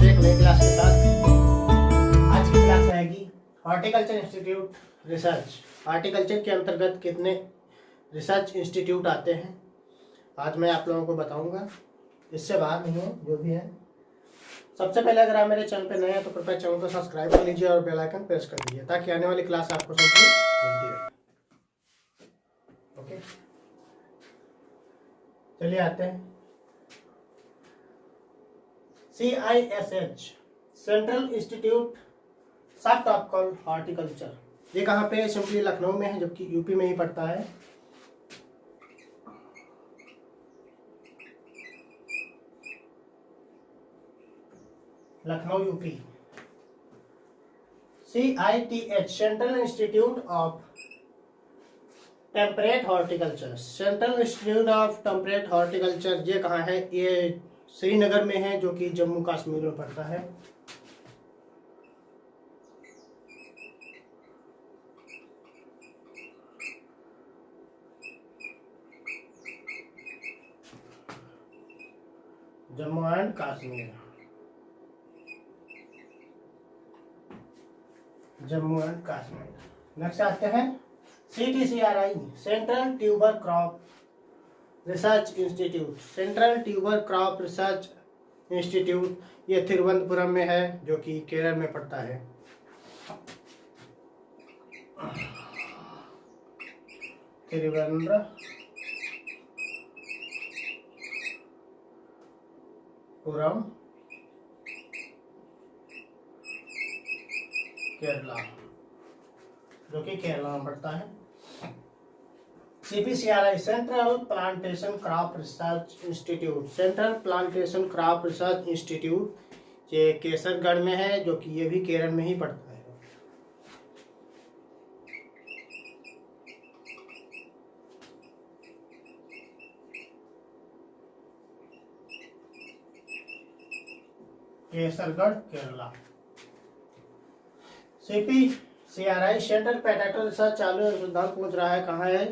से एक नई क्लास के साथ। आज की क्लास रहेगी हॉर्टिकल्चर इंस्टीट्यूट रिसर्च। हॉर्टिकल्चर के अंतर्गत कितने रिसर्च इंस्टीट्यूट आते हैं आज मैं आप लोगों को बताऊंगा। इससे बाहर नहीं है जो भी है। सबसे पहले अगर आप मेरे चैनल पर नए हैं तो कृपया चैनल को सब्सक्राइब कर लीजिए और बेल आइकन प्रेस कर लीजिए ताकि आने वाली क्लास आपको सबसे मिलती रहे। ओके, चलिए आते हैं। CISH सेंट्रल इंस्टीट्यूट सब टॉप कॉल हॉर्टिकल्चर, ये कहाँ पे? सिंपली लखनऊ में है, जबकि यूपी में ही पड़ता है। Lucknow UP. CITH central institute of temperate horticulture, central institute of temperate horticulture, ये कहाँ है? ये श्रीनगर में है, जो कि जम्मू कश्मीर में पड़ता है। Jammu and Kashmir, Jammu and Kashmir. Next आते हैं CTCRI central tuber crop research institute, central tuber crop research institute, ये तिरुवनंतपुरम में है, जो कि केरल में पड़ता है। तिरुवनंतपुरम, केरला, जो कि केरला में पड़ता है। CPCRI central plantation crop research institute, central plantation crop research institute, ये केसरगढ़ में है, जो कि ये भी केरल में ही पड़ता है। Kesargarh, Kerala. CPCRI central potato research चालू अनुसंधान पूछ रहा है कहाँ है?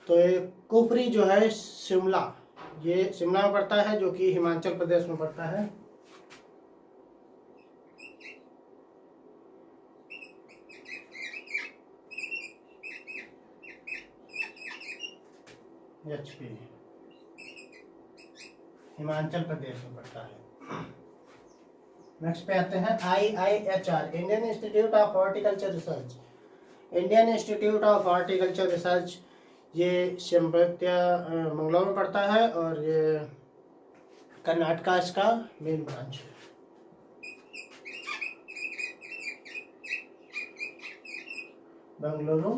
तो ये कुफरी जो है शिमला, ये शिमला में पड़ता है, जो कि हिमाचल प्रदेश में पड़ता है। HP हिमाचल प्रदेश में पड़ता है। नेक्स्ट पे आते हैं IIHR Indian Institute of horticulture research, Indian Institute of horticulture research, ये मंगलौर में पड़ता है और ये कर्नाटका इसका मेन ब्रांच है। बेंगलुरु,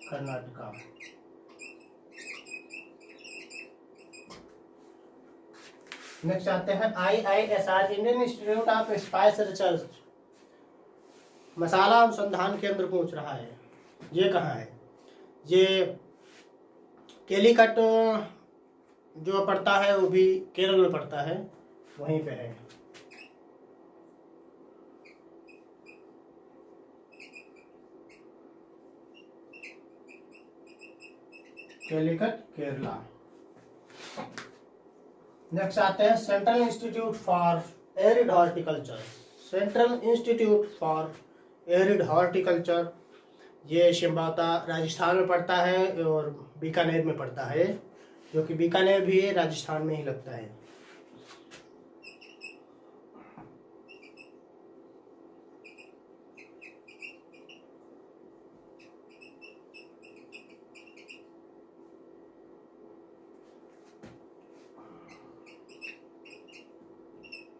कर्नाटका। नेक्स्ट आते हैं IISR Indian Institute of Spice Research, मसाला अनुसंधान केंद्र पूछ रहा है। ये कहाँ है? ये केलीकट जो पड़ता है वो भी केरल में पड़ता है, वहीं पे है। केलीकट, केरला। नेक्स्ट आते हैं central institute for arid horticulture, central institute for arid horticulture, ये शिमबाता राजस्थान में पड़ता है और बीकानेर में पड़ता है, जो कि बीकानेर भी राजस्थान में ही लगता है।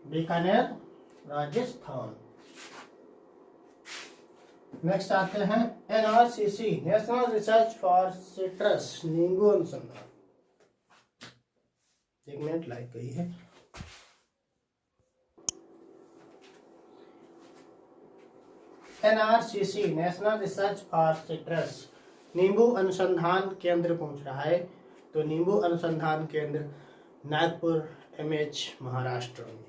बीकानेर, राजस्थान। नेक्स्ट आते हैं NRCC national research for citrus, नींबू अनुसंधान। एक मिनट, लाइक गई है। NRCC national research for citrus, नींबू अनुसंधान केंद्र पूछ रहा है। तो नींबू अनुसंधान केंद्र नागपुर, MH, महाराष्ट्र में।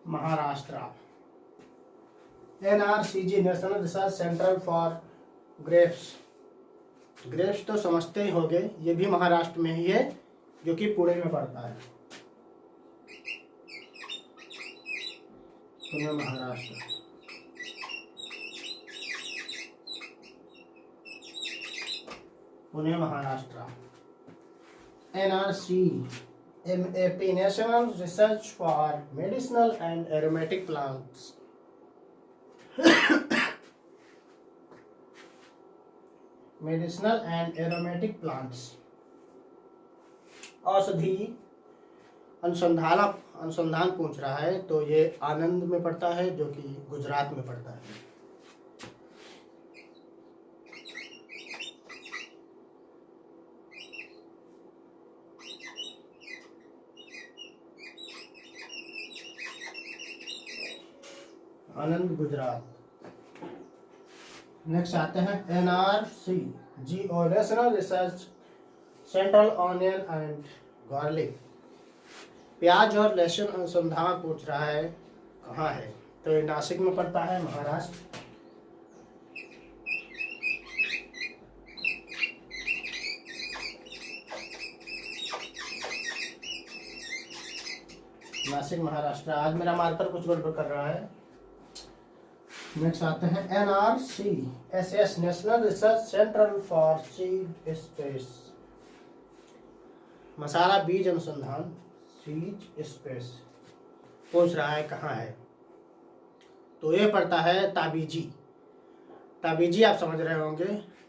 Maharashtra. NRCG national Research Centre for grapes. Grapes तो समझते ही होंगे, ये भी महाराष्ट्र में ही है, जो कि पुणे में पड़ता है। Pune Maharashtra. Pune Maharashtra. NRCMAP national research for medicinal and aromatic plants. Medicinal and aromatic plants, औषधि अनुसंधान पूछ रहा है, तो ये आनंद में पड़ता है, जो कि गुजरात में पड़ता है। आनंद गुजरात। नेक्स्ट आते हैं NRCG और national research central onion and garlic. प्याज और लहसुन अनुसंधान पूछ रहा है, कहाँ है, तो ये नासिक में पड़ता है, महाराष्ट्र। नासिक महाराष्ट्र। आज मेरा मार्कर कुछ गड़बड़ कर रहा है। नेक्स्ट आते हैं NRCSS National Research Centre for Seed Spices. मसाला बीज अनुसंधान, सीड स्पेस पूछ रहा है, कहाँ है, तो ये पड़ता है ताबीजी। ताबीजी आप समझ रहे होंगे,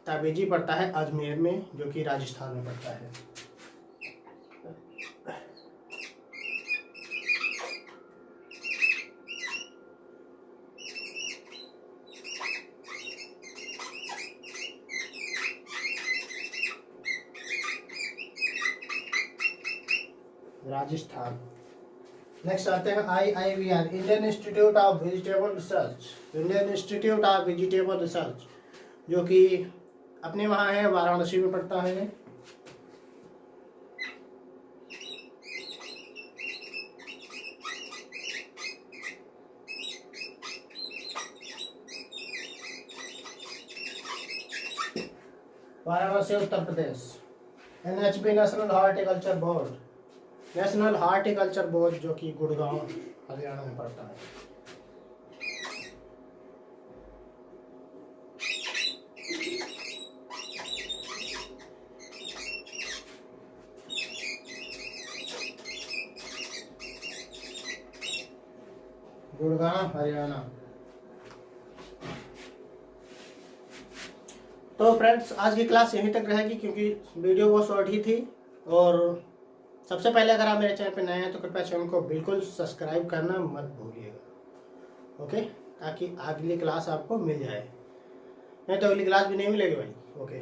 ताबीजी पड़ता है अजमेर में, जो कि राजस्थान में पड़ता है। राजस्थान। नेक्स्ट आते हैं IIVR Indian Institute of vegetable research. Indian Institute of vegetable research, जो कि अपने वहाँ है, वाराणसी में पड़ता है। Varanasi Uttar Pradesh. NHB national horticulture board. National horticulture board, जो कि गुड़गांव हरियाणा में पड़ता है। गुड़गांव हरियाणा। तो फ्रेंड्स, आज की क्लास यहीं तक रहेगी, क्योंकि वीडियो बहुत शॉर्ट ही थी। और सबसे पहले अगर आप मेरे चैनल पर नए हैं तो कृपया चैनल को बिल्कुल सब्सक्राइब करना मत भूलिएगा, ओके, ताकि अगली क्लास आपको मिल जाए। नहीं तो अगली क्लास भी नहीं मिलेगी भाई, ओके।